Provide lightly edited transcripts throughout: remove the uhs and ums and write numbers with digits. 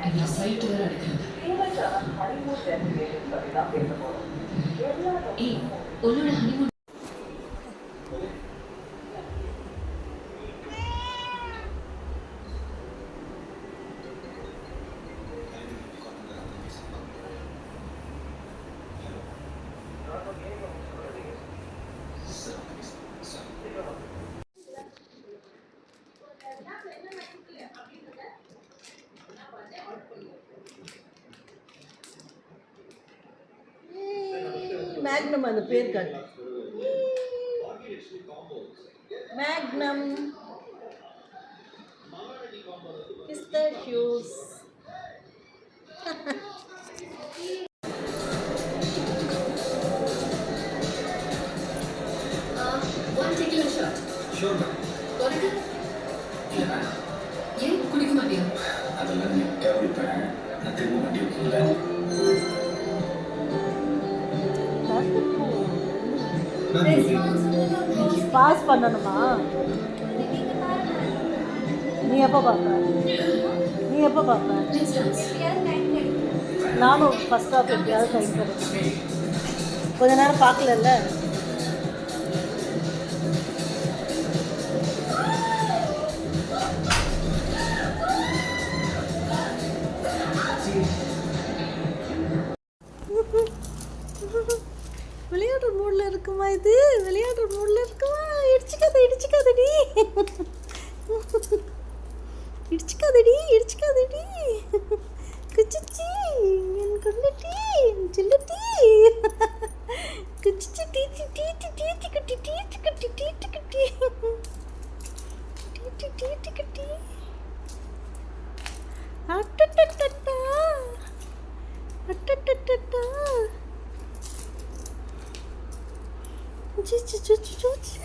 இந்த சைட் வேற அடிக்கிறது. ஏய், உன்னோட ஹனிமூன் மேக்னம் அந்த பேர் காட்டு. Magnum பிஸ்தாஷியோஸ். one tequila shot. Sure, ma'am. உனக்கு இல்லை வேணாம். ஏன் குடிக்க மாட்டியா? அதெல்லாம் நீ தேவைப்பேன். நான் திரும்ப வண்டி வைக்கல. பாஸ் பண்ணணுமா? நீ எப்போ பார்ப்ப? நீ எப்போ பார்ப்ப? Let's dance. நானும் ஃபர்ஸ்ட் ஆஃப் எப்படியாவது டைம் கிடைக்கும். கொஞ்ச நேரம் பார்க்கலல்ல. விளையாடுற மூடில் இருக்குமா இது? விளையாடுற மூடில் இருக்குமா? இடிச்சுக்காதடி இடிச்சுக்காதடி குச்சிச்சி என் கொள்ளட்டி சில்லட்டி குச்சிச்சி டீச்சி டீச்சி டீச்சி குட்டி டீச்சி குட்டி டீச்சி குட்டி டீச்சி டீச்சி குட்டி அட்டட்டட்டா அட்டட்டட்டா ஜூச்சி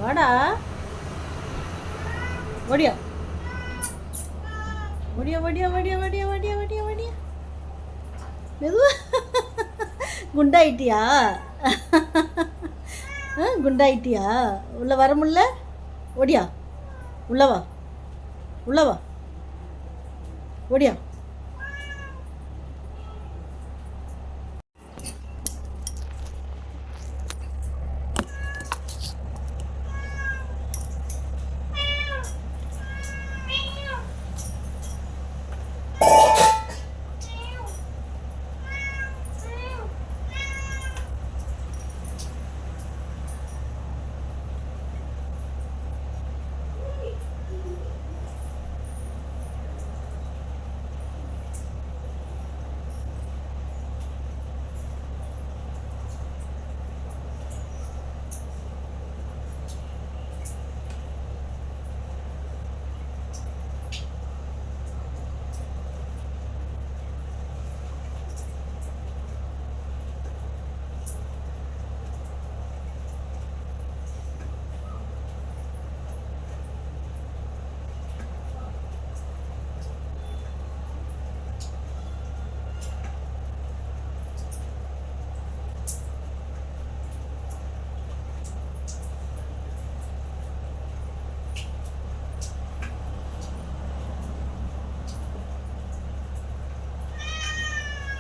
வாடா ஓடியா ஓடியா ஓடியா ஓடியா ஓடியா ஓடியா ஓடியா ஓடியா மெதுவா குண்டாயிட்டியா? குண்டாயிட்டியா? உள்ள வர முடியல? ஓடியா உள்ளவா உள்ளவா ஓடியா.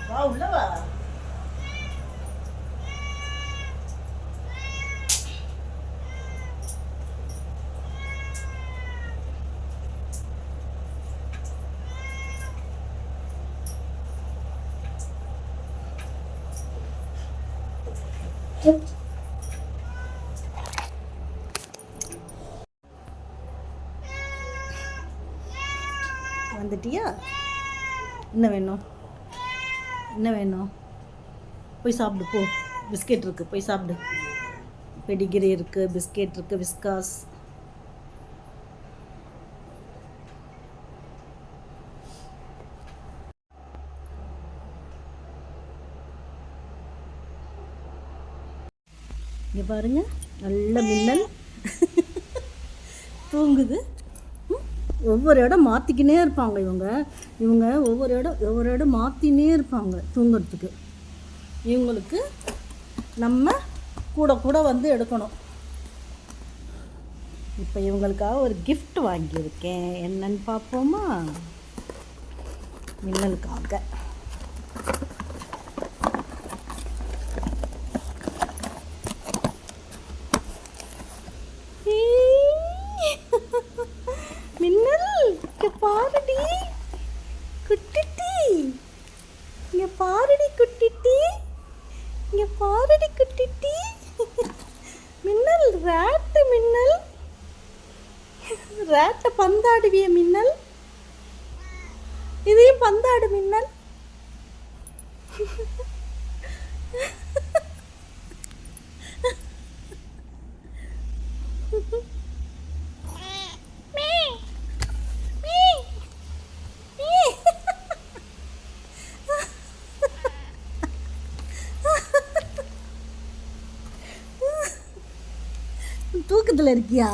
வா உள்ளவா வந்துட்டியா? என்ன வேணும்? என்ன வேணும்? போய் சாப்பிடு போ. பிஸ்கெட் இருக்குது, போய் சாப்பிடு. பெடிகிரி இருக்குது, பிஸ்கெட் இருக்குது, விஸ்காஸ். இங்கே பாருங்க, நல்ல மின்னல் தூங்குது. ஒவ்வொரு இடம் மாற்றிக்கினே இருப்பாங்க இவங்க ஒவ்வொரு இடம் மாற்றினே இருப்பாங்க தூங்குறதுக்கு. இவங்களுக்கு நம்ம கூட வந்து எடுக்கணும். இப்போ இவங்களுக்காக ஒரு gift வாங்கியிருக்கேன். என்னன்னு பார்ப்போமா? மின்னலுக்காக. மின்னல், இங்கே பாருடி குட்டிட்டி, இங்கே பாருடி குட்டிட்டி, இங்கே பாருடி குட்டிட்டி. மின்னல், ரேட்டு மின்னல், ரேட்டை பந்தாடுவிய மின்னல், இதையும் பந்தாடு மின்னல். தூக்கத்தில் இருக்கியா?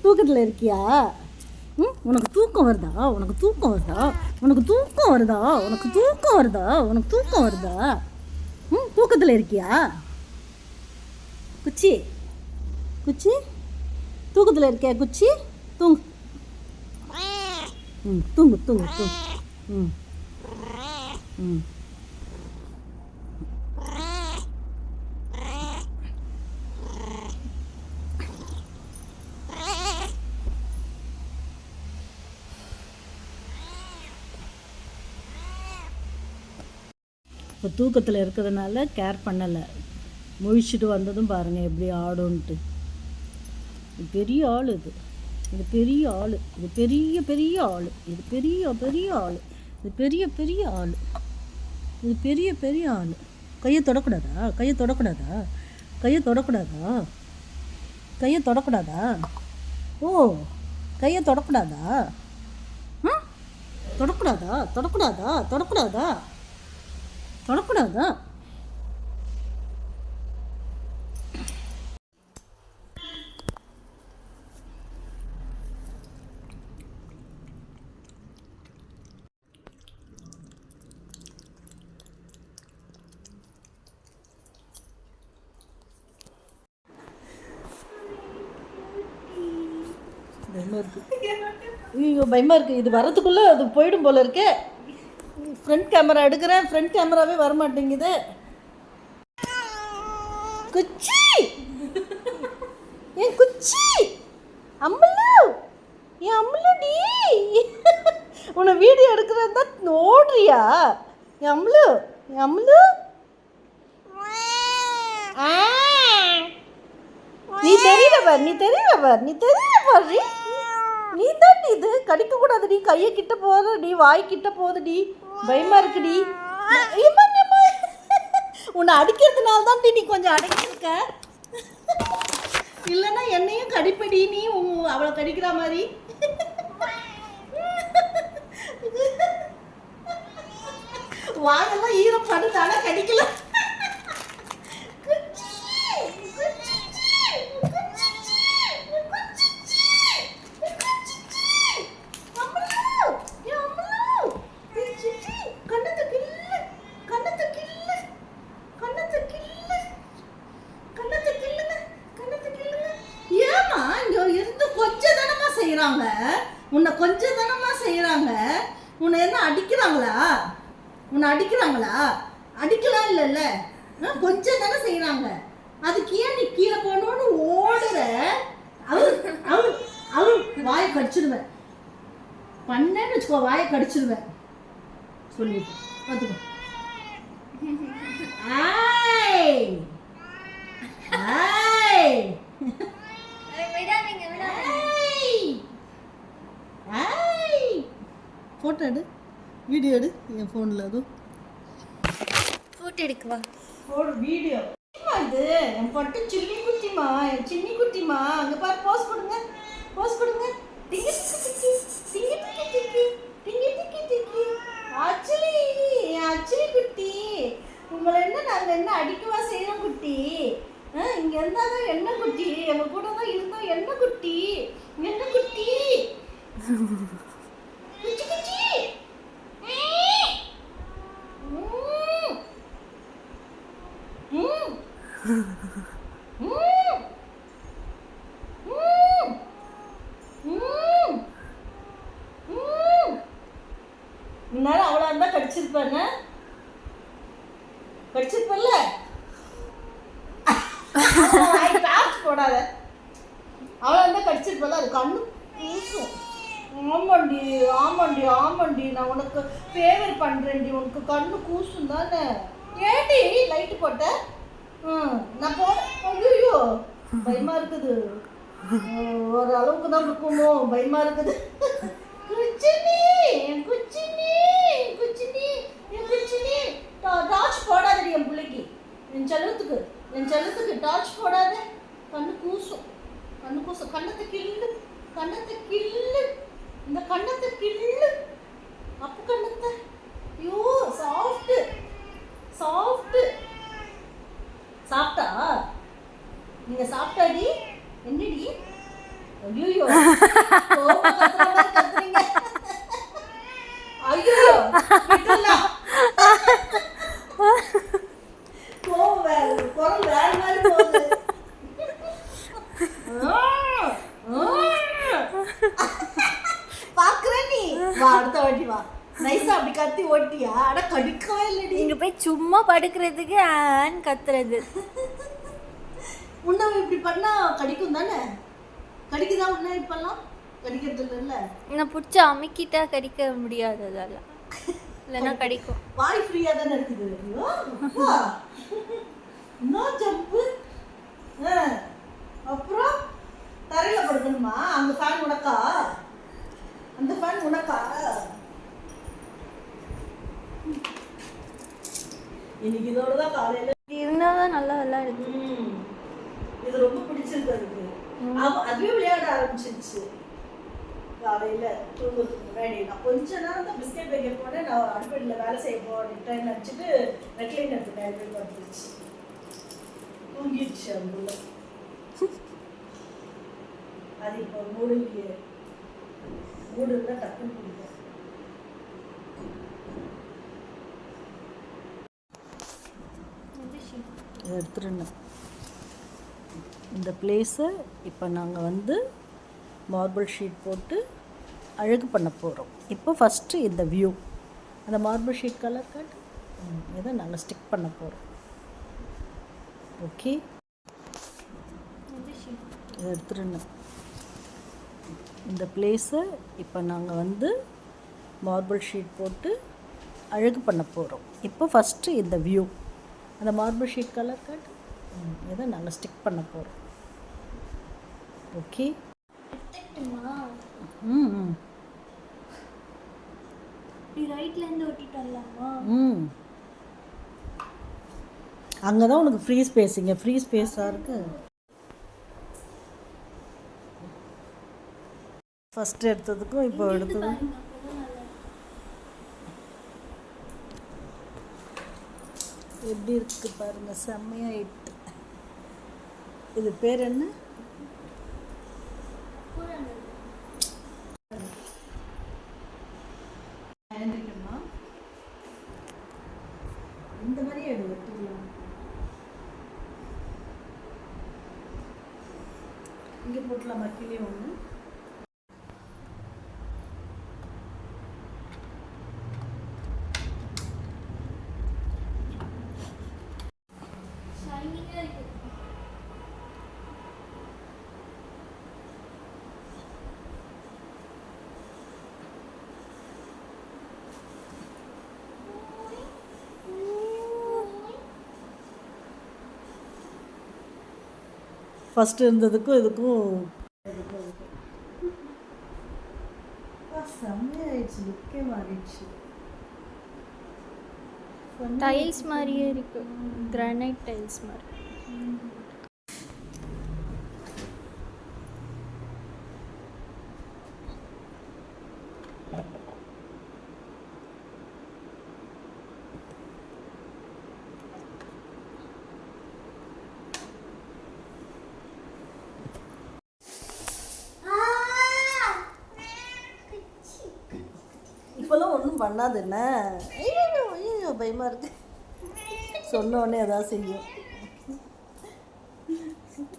தூக்கத்தில் இருக்கியா? உனக்கு தூக்கம் வருதா? உனக்கு தூக்கம் வருதா? உனக்கு தூக்கம் வருதா? உனக்கு தூக்கம் வருதா? உனக்கு தூக்கம் வருதா? தூக்கத்தில் இருக்கியா? குச்சி குச்சி, தூக்கத்தில் இருக்கியா குச்சி? தூங்கு. தூங்கு தூங்கு தூங்கு. இப்போ தூக்கத்தில் இருக்கிறதுனால கேர் பண்ணலை. முழிச்சிட்டு வந்ததும் பாருங்கள் எப்படி ஆடுன்ட்டு. இது பெரிய ஆள், இது பெரிய ஆள், இது பெரிய ஆள், இது பெரிய ஆள், இது பெரிய ஆள், இது பெரிய ஆள். கையை தொடக்கூடாதா? கையை தொடக்கூடாதா? கையை தொடக்கூடாதா? கையை தொடக்கூடாதா? ஓ, கையை தொடக்கூடாதா? தொடக்கூடாதா? தொடக்கூடாதா? தொடக்கூடாதா? தொடக்கூடாதா? பயமாக இருக்குது. ஐயோ பயமாக இருக்குது. இது வரதுக்குள்ளே அது போயிடும் போல இருக்கே. ஃப்ரண்ட் கேமரா எடுக்கிறேன், ஃப்ரண்ட் கேமராவே வரமாட்டேங்குது. குச்சி, என் குச்சி, அம்மலு, என் அம்மலுடி. உன்னை வீடியோ எடுக்கிறது தான் ஓடுறியா? என் அம்மலு, என் அம்மலு. நீ தெரியலவர், நீ தெரியலவர், நீ தெரியலவர். நீ தான் இது கடிக்க கூடாதுடி. கையை கிட்ட போதுடி, வாய் கிட்ட போதுடி. பயமா இருக்குடி. உன்னை அடிக்கிறதுனால தான் நீ கொஞ்சம் அடங்கியிருக்க. இல்லைன்னா என்னையும் கடிப்படி நீ. அவளை கடிக்கிற மாதிரி. வாயெல்லாம் ஈரப்படுத்தானா கடிக்கல. உன்னை கொஞ்சம் தானமா செய்யறாங்க. உன்னை என்ன அடிக்கிறாங்களா? உன்னை அடிக்கிறாங்களா? அடிக்கலாம் இல்லைல்ல, கொஞ்சம் தானே செய்யறாங்க. அதுக்கு ஏன் நீ கீழே போகணும்னு ஓடுற? அவள் வாயை கடிச்சிடுவேன். பண்ணேன்னு வச்சுக்கோ, வாயை கடிச்சிடுவேன் சொல்லிட்டு பார்த்துக்கோ. ஃபோட்டோ எடு, வீடியோ எடு. என் ஃபோனில் அதுவும் ஃபோட்டோ எடுக்குவா. வீடியோ இது என் பட்டு சின்னி குட்டிமா, என் சின்னி குட்டிமா. அங்கே பாரு, போஸ் கொடுங்க, போஸ் கொடுங்க. டிங்கி டிக்கி டிங்கி டிக்கி டிக்கி டிங்கி டிக்கி டிக்கி. ஆக்சுவலி ஆக்சுவலி குட்டி, உங்களை என்ன நாங்கள் என்ன அடிக்கவா செய்கிறோம் குட்டி? இங்க இருந்தாதான் என்ன குட்டி, எங்க கூட தான் இருந்தா என்ன குட்டி, என்ன குட்டி, குச்சி குச்சி. முன்னாடி அவ்வளோ இருந்தா கடிச்சிருப்பானே, கடிச்சிருப்பல்ல. போடாத, அவ்வளோ இருந்தா கடிச்சிருப்பல்ல. அது கண்ணு கூசும். ஆமாண்டி ஆமாண்டி ஆமாண்டி, நான் உனக்கு ஃபேவர் பண்ணுறேன்டி, உனக்கு கண்ணு கூசும் தானே. ஏண்டி லைட்டு போட்ட? நான் ஐயோ பயமா இருக்குது, ஒரு அளவுக்கு தான் இருக்குமோ, பயமா இருக்குது. குச்சினி குச்சினி குச்சினி குச்சினி, டார்ச் போடாதடி என் பிள்ளைக்கு, என் செல்லத்துக்கு டார்ச் போடாத. கண்ணு கூசும், கண்ணத்தை கிள்ளு, இந்த கண்ணத்தை கிள்ளு, அப்பு கண்ணத்தை. ஐயோ சாஃப்ட் சாப்பிட்டா நீங்க சாப்பிட்டாடி என்னடி? ஐயோ கத்துறீங்க. ஐயோ குரல் வேற மாதிரி போகுது. பாக்குறேன் நீ வா, அடுத்த வாட்டி வா. நைஸா அப்படி கத்தி ஓட்டியா? அட கடிக்கவே இல்லடி. இங்க போய் சும்மா படுக்கிறதுக்கு ஆன் கத்துறது. உன்னை இப்படி பண்ணா கடிக்கும் தானே? கடிக்குதா உன்ன? இப்பெல்லாம் கடிக்கிறது இல்லை. நான் பிடிச்ச அமுக்கிட்டா கடிக்க முடியாது, அதெல்லாம் இல்லைன்னா கடிக்கும். வாய் ஃப்ரீயா தானே இருக்குது. இன்னும் ஜம்பு. அப்புறம் தரையில படுக்கணுமா? அந்த ஃபேன் உனக்கா? அந்த ஃபேன் உனக்கா? இன்னைக்கு இதோட தான் காலையில இருந்தாதான் நல்லா விளையாடுது. இது ரொம்ப பிடிச்சிருக்கு அதுக்கு. அதுவே விளையாட ஆரம்பிச்சிருச்சு. காலையில தூங்குறதுக்கு முன்னாடி நான் கொஞ்ச நேரம் தான் பிஸ்கெட் வைக்க போனேன். நான் அடுப்படியில் வேலை செய்ய போட்டேன்னு நினச்சிட்டு ரெக்லைன் எடுத்து டைம் வந்துருச்சு. தூங்கிடுச்சு அதுக்குள்ள. அது இப்போ மூடு இருந்தால் டக்குன்னு பிடிக்கும். எடுத்துருந்தேன் இந்த பிளேஸை. இப்போ நாங்கள் வந்து மார்பிள் ஷீட் போட்டு அழகு பண்ண போகிறோம். இப்போ ஃபஸ்ட்டு இந்த வியூ, அந்த மார்பிள் ஷீட் கலர் காட்டு, இதை நாங்கள் ஸ்டிக் பண்ண போகிறோம். ஓகே, இதை எடுத்துருந்தேன் இந்த பிளேஸை. இப்போ நாங்கள் வந்து மார்பிள் ஷீட் போட்டு அழகு பண்ண போகிறோம். இப்போ ஃபஸ்ட்டு இந்த வியூ, அந்த மார்பிள் ஷீட் கலர் காட்டு, இதை நாங்கள் ஸ்டிக் பண்ண போகிறோம். ஓகே. ரைட்லேருந்து ஒட்டிட்டு வரலாமா? அங்கே தான் உனக்கு ஃப்ரீ ஸ்பேஸ், இங்கே ஃப்ரீ ஸ்பேஸாக இருக்கு. ஃபஸ்ட்டு எடுத்ததுக்கும் இப்போ எடுத்ததும் எப்படி இருக்கு பாருங்க, செம்மையாயிட்டு. இது பேர் என்ன? இந்த மாதிரி எடுத்துக்கலாம். இங்கே போட்டலாமா? கீழே ஒன்று ஃபஸ்ட்டு இருந்ததுக்கும் இதுக்கும் செம்மையாயிடுச்சு. லுக்கே மாறிடுச்சு. டைல்ஸ் மாதிரியே இருக்கு, கிரானைட் டைல்ஸ் மாதிரி. பண்ணாது என்ன. ஐயோ ஐயோ பயமாக இருக்கு. சொன்ன உடனே ஏதாவது செய்யும்.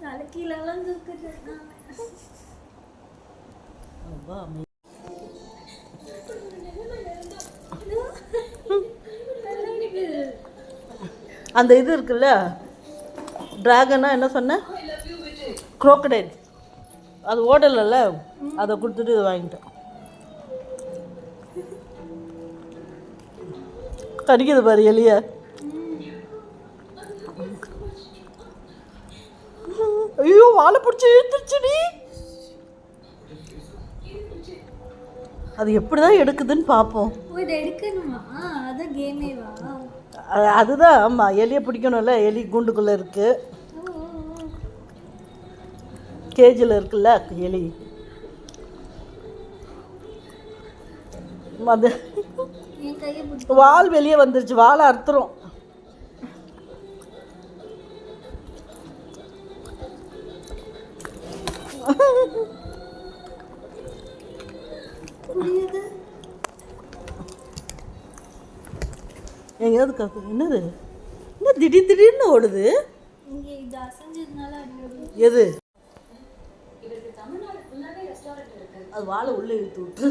தலைக்கீழெல்லாம் தூக்குது. ரொம்ப அமைதி. அந்த இது இருக்குல்ல ட்ராகனா என்ன சொன்ன, குரோக்கடைல், அது ஓடலைல்ல, அதை கொடுத்துட்டு இது வாங்கிட்டேன். கடிக்குது பாரு எலிய. ஐயோ வாழை பிடிச்சி இழுத்துருச்சுடி. அது எப்படி தான் எடுக்குதுன்னு பார்ப்போம். இதை எடுக்கணுமா? அதான் கேமேவா? அதுதான். ஆமாம், எலியை பிடிக்கணும்ல. எலி கூண்டுக்குள்ளே இருக்குது, கேஜில் இருக்குல்ல எலி. அது வால் வெளியே வந்துருச்சு, வாழை அறுத்துரும். எங்கேயாவது காக்கு என்னது, என்ன திடீர்னு ஓடுது. எது அது வாழை உள்ளே இழுத்து விட்டு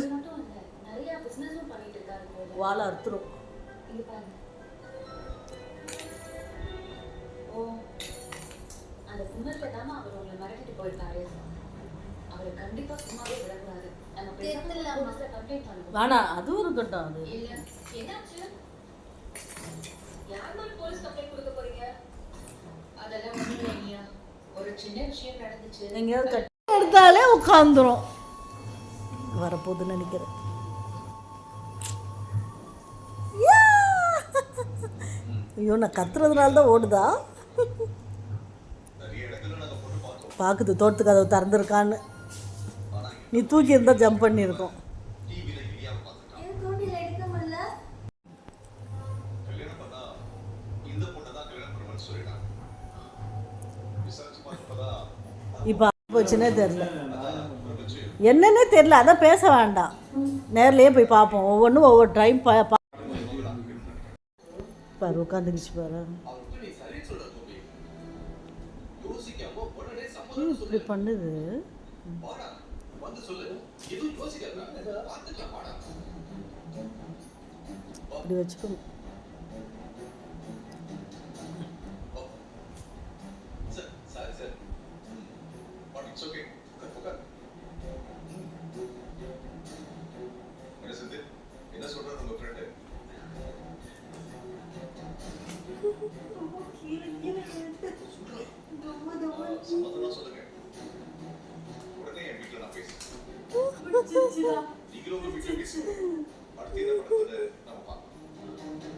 வாழை அறுத்துரும். வேணா அதுவும் இருக்கட்டும். அது எங்கேயாவது கட்டி எடுத்தாலே உட்காந்துரும். வரப்போகுதுன்னு நினைக்கிறேன். ஐயோ நான் கத்துறதுனால தான் ஓடுதா. பார்க்குது தோட்டத்து கதவு திறந்துருக்கான்னு. நீ தூக்கி இருந்தால் ஜம்ப் பண்ணியிருக்கோம். இப்போ போச்சுன்னே தெரில, என்னன்னே தெரில. அதான் பேச வேண்டாம், நேர்லேயே போய் பார்ப்போம். ஒவ்வொன்றும் ஒவ்வொரு டைம் பாரு உட்காந்துருச்சு பாரு. இப்படி பண்ணுது. இப்படி வச்சுக்கணும்.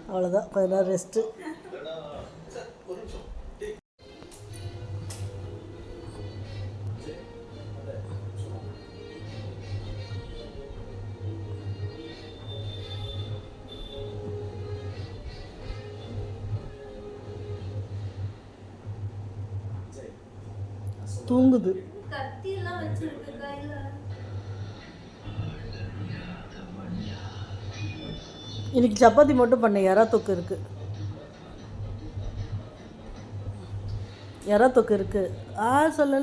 அவ்வளோதான், கொஞ்ச நேரம் ரெஸ்ட்டு. தூங்குது. இன்னைக்கு சப்பாத்தி மட்டும் பண்ண. எறா தொக்கு இருக்கு, எறா தொக்கு இருக்கு. சொல்லல.